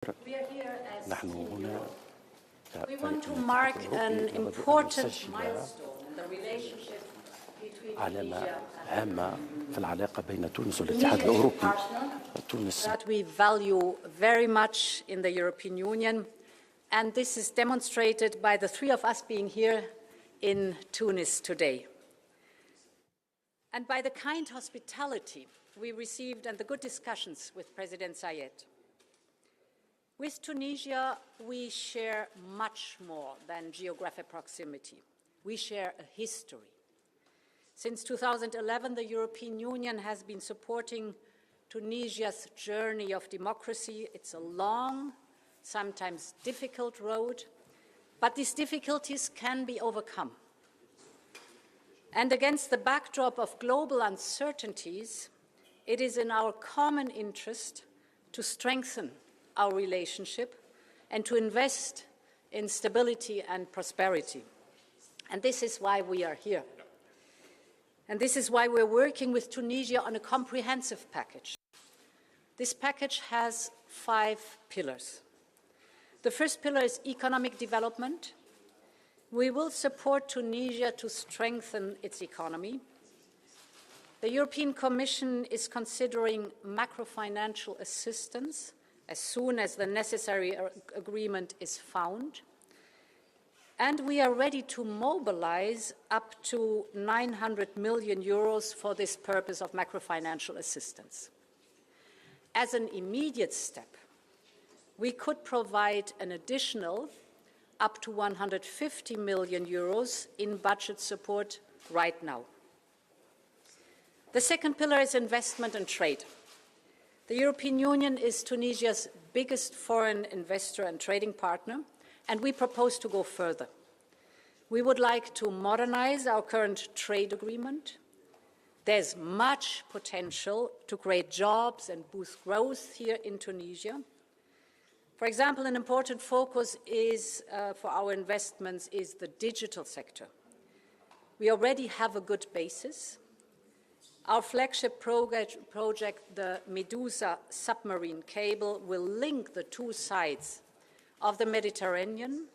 نحن هنا We want to mark an important milestone in the relationship between علامة هامة في العلاقة بين تونس والاتحاد الأوروبي. تونس that we value very much in the European Union, and this is demonstrated by the three of us being here in Tunis today. And by the kind hospitality we received and the good discussions with President Saied. With Tunisia, we share much more than geographic proximity. We share a history. Since 2011, the European Union has been supporting Tunisia's journey of democracy. It's a long, sometimes difficult road, but these difficulties can be overcome. And against the backdrop of global uncertainties, it is in our common interest to strengthen our relationship and to invest in stability and prosperity. And this is why we are here. And this is why we're working with Tunisia on a comprehensive package. This package has 5 pillars. The first pillar is economic development. We will support Tunisia to strengthen its economy. The European Commission is considering macro-financial assistance as soon as the necessary agreement is found. And we are ready to mobilize up to 900 million euros for this purpose of macro-financial assistance. As an immediate step, we could provide an additional up to 150 million euros in budget support right now. The second pillar is investment and trade. The European Union is Tunisia's biggest foreign investor and trading partner, and we propose to go further. We would like to modernize our current trade agreement. There's much potential to create jobs and boost growth here in Tunisia. For example, an important focus for our investments is the digital sector. We already have a good basis. Our flagship project, the Medusa submarine cable, will link the two sides of the Mediterranean.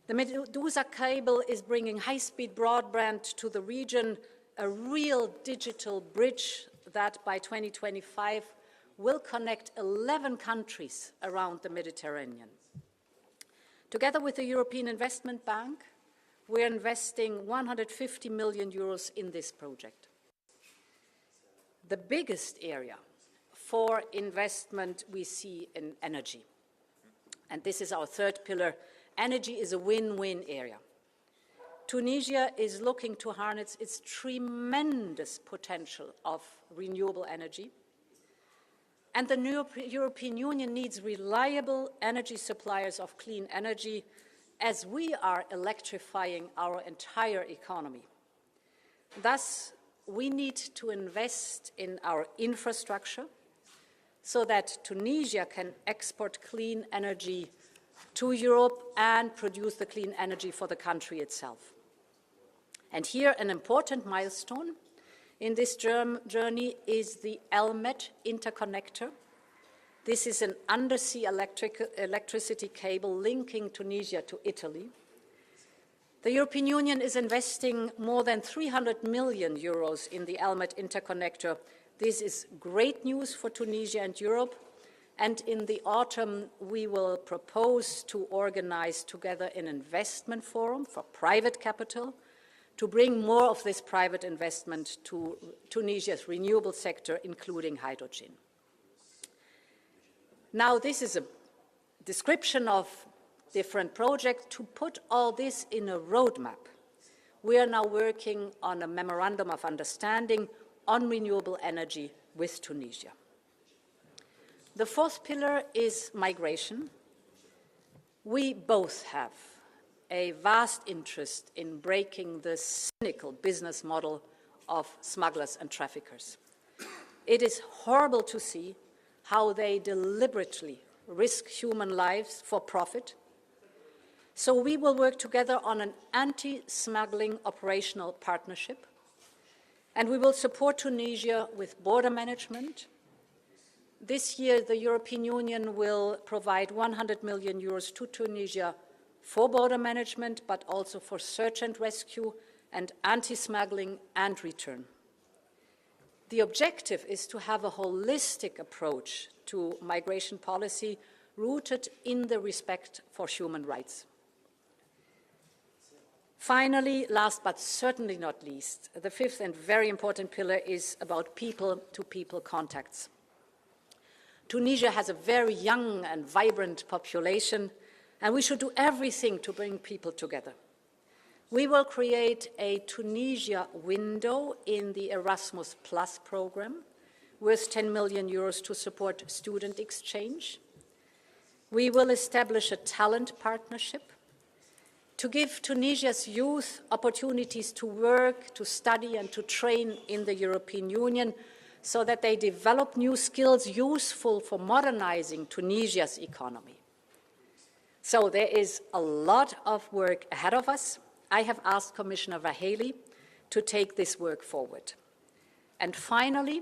The Medusa cable is bringing high-speed broadband to the region, a real digital bridge that by 2025 will connect 11 countries around the Mediterranean. Together with the European Investment Bank, we're investing 150 million euros in this project. The biggest area for investment we see in energy. And this is our third pillar. Energy is a win-win area. Tunisia is looking to harness its tremendous potential of renewable energy. And the European Union needs reliable energy suppliers of clean energy as we are electrifying our entire economy. Thus, we need to invest in our infrastructure so that Tunisia can export clean energy to Europe and produce the clean energy for the country itself. And here, an important milestone in this journey is the ELMET interconnector. This is an undersea electricity cable linking Tunisia to Italy. The European Union is investing more than 300 million euros in the ELMET interconnector. This is great news for Tunisia and Europe. And in the autumn, we will propose to organize together an investment forum for private capital to bring more of this private investment to Tunisia's renewable sector, including hydrogen. Now, this is a description of different projects. To put all this in a roadmap, we are now working on a memorandum of understanding on renewable energy with Tunisia. The fourth pillar is migration. We both have a vast interest in breaking the cynical business model of smugglers and traffickers. It is horrible to see how they deliberately risk human lives for profit. So we will work together on an anti-smuggling operational partnership, and we will support Tunisia with border management, This year, the European Union will provide 100 million euros to Tunisia for border management, but also for search and rescue and anti-smuggling and return. The objective is to have a holistic approach to migration policy rooted in the respect for human rights. Finally, last but certainly not least, the fifth and very important pillar is about people-to-people contacts. Tunisia has a very young and vibrant population, and we should do everything to bring people together. We will create a Tunisia window in the Erasmus Plus program worth 10 million euros to support student exchange. We will establish a talent partnership to give Tunisia's youth opportunities to work, to study, and to train in the European Union so that they develop new skills useful for modernizing Tunisia's economy. So there is a lot of work ahead of us. I have asked Commissioner Vahely to take this work forward. And finally,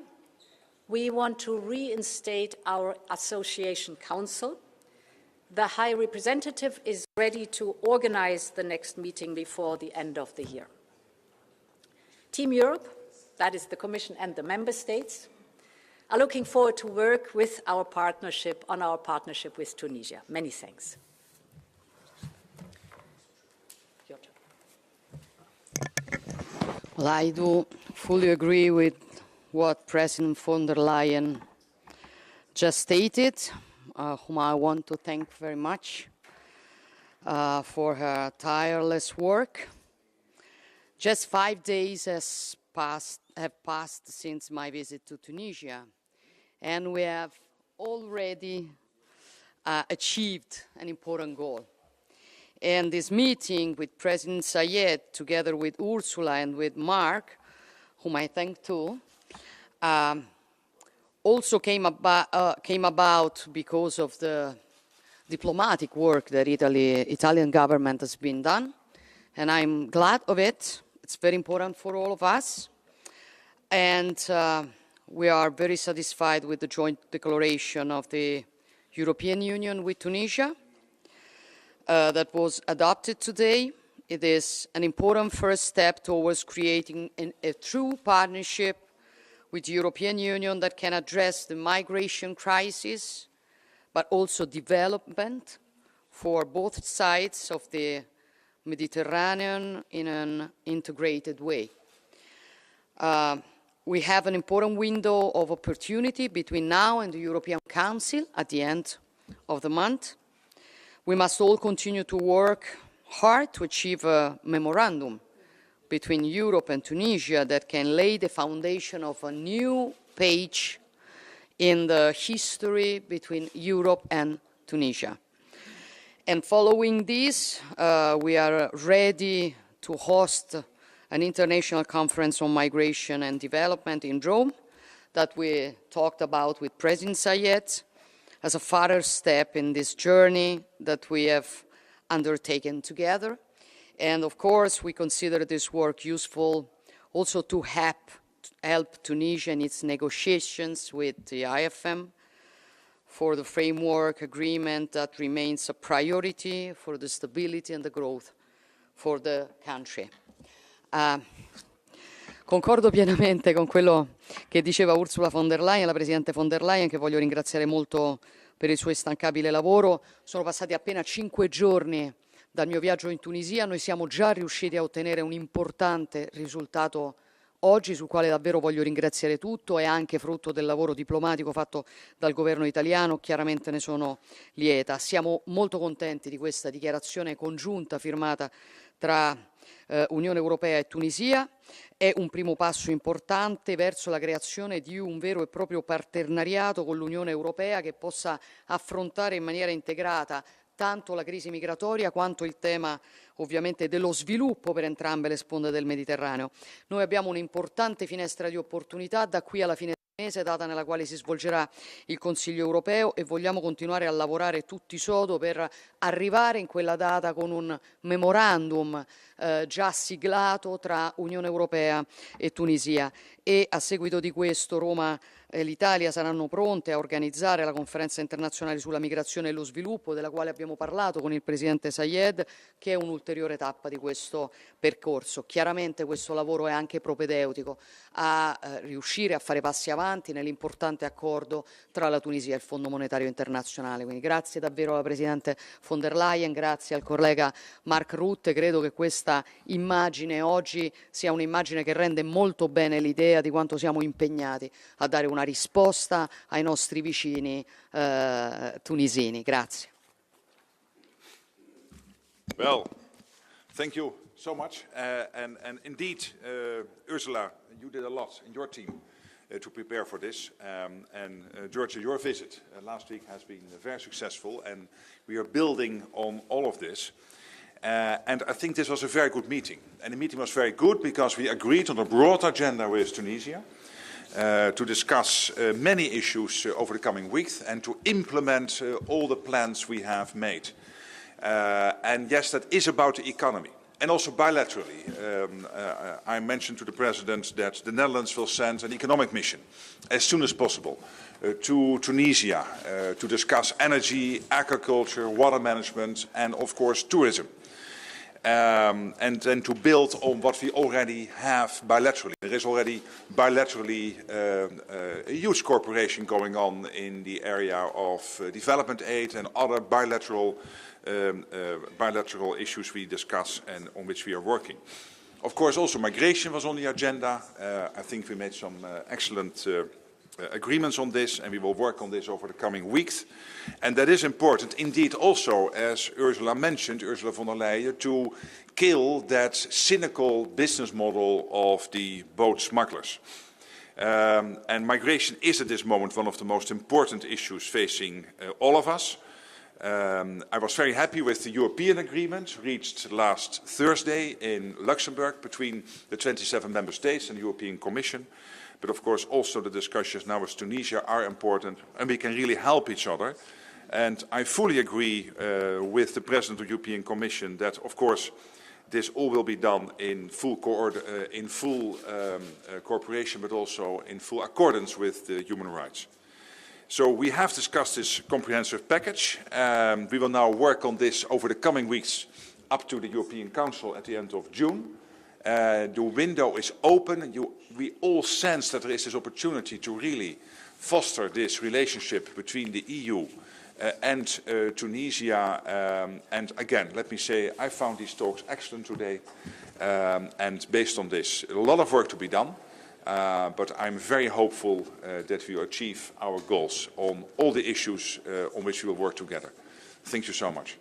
we want to reinstate our Association Council. The High Representative is ready to organize the next meeting before the end of the year. Team Europe, that is the Commission and the Member States, are looking forward to work with our partnership with Tunisia. Many thanks. Giorgia. Well, I do fully agree with what President von der Leyen just stated, whom I want to thank very much for her tireless work. Just 5 days have passed since my visit to Tunisia, and we have already achieved an important goal. And this meeting with President Saied, together with Ursula and with Mark, whom I thank too, also came about because of the diplomatic work that Italian government has been done, and I'm glad of it. It's very important for all of us, and we are very satisfied with the joint declaration of the European Union with Tunisia that was adopted today. It is an important first step towards creating a true partnership with the European Union that can address the migration crisis, but also development for both sides of the Mediterranean in an integrated way. We have an important window of opportunity between now and the European Council at the end of the month. We must all continue to work hard to achieve a memorandum between Europe and Tunisia that can lay the foundation of a new page in the history between Europe and Tunisia. And following this, we are ready to host an international conference on migration and development in Rome that we talked about with President Saied as a further step in this journey that we have undertaken together. And of course, we consider this work useful also to help Tunisia in its negotiations with the IFM for the framework agreement that remains a priority for the stability and the growth for the country. Concordo pienamente con quello che diceva Ursula von der Leyen, la Presidente von der Leyen, che voglio ringraziare molto per il suo instancabile lavoro. Sono passati appena 5 giorni dal mio viaggio in Tunisia, noi siamo già riusciti a ottenere un importante risultato oggi, sul quale davvero voglio ringraziare tutto, è anche frutto del lavoro diplomatico fatto dal governo italiano, chiaramente ne sono lieta. Siamo molto contenti di questa dichiarazione congiunta firmata tra Unione Europea e Tunisia. È un primo passo importante verso la creazione di un vero e proprio partenariato con l'Unione Europea che possa affrontare in maniera integrata tanto la crisi migratoria quanto il tema ovviamente dello sviluppo per entrambe le sponde del Mediterraneo. Noi abbiamo un'importante finestra di opportunità da qui alla fine del mese, data nella quale si svolgerà il Consiglio europeo, e vogliamo continuare a lavorare tutti sodo per arrivare in quella data con un memorandum già siglato tra Unione Europea e Tunisia. E a seguito di questo Roma e l'Italia saranno pronte a organizzare la conferenza internazionale sulla migrazione e lo sviluppo, della quale abbiamo parlato con il Presidente Saied, che è un'ulteriore tappa di questo percorso. Chiaramente questo lavoro è anche propedeutico a riuscire a fare passi avanti nell'importante accordo tra la Tunisia e il Fondo Monetario Internazionale. Quindi grazie davvero alla Presidente von der Leyen, grazie al collega Mark Rutte. Credo che questa immagine oggi sia un'immagine che rende molto bene l'idea di quanto siamo impegnati a dare una risposta ai nostri vicini tunisini. Grazie. Well, thank you so much. And indeed, Ursula, you did a lot in your team to prepare for this. Georgia, your visit last week has been very successful, and we are building on all of this. And I think this was a very good meeting. And the meeting was very good because we agreed on a broad agenda with Tunisia to discuss many issues over the coming weeks and to implement all the plans we have made. And yes, that is about the economy. And also bilaterally, I mentioned to the President that the Netherlands will send an economic mission as soon as possible to Tunisia to discuss energy, agriculture, water management, and of course tourism. And then to build on what we already have bilaterally. There is already bilaterally a huge cooperation going on in the area of development aid and other bilateral issues we discuss and on which we are working. Of course, also migration was on the agenda. I think we made some excellent agreements on this, and we will work on this over the coming weeks. And that is important, indeed, also, as Ursula mentioned, Ursula von der Leyen, to kill that cynical business model of the boat smugglers. And migration is at this moment one of the most important issues facing all of us. I was very happy with the European agreement reached last Thursday in Luxembourg between the 27 member states and the European Commission. But of course also the discussions now with Tunisia are important, and we can really help each other. And I fully agree with the President of the European Commission that of course this all will be done in full cooperation, but also in full accordance with the human rights. So we have discussed this comprehensive package. We will now work on this over the coming weeks up to the European Council at the end of June. The window is open. We all sense that there is this opportunity to really foster this relationship between the EU and Tunisia. And again, let me say, I found these talks excellent today. And based on this, a lot of work to be done. But I'm very hopeful that we will achieve our goals on all the issues on which we will work together. Thank you so much.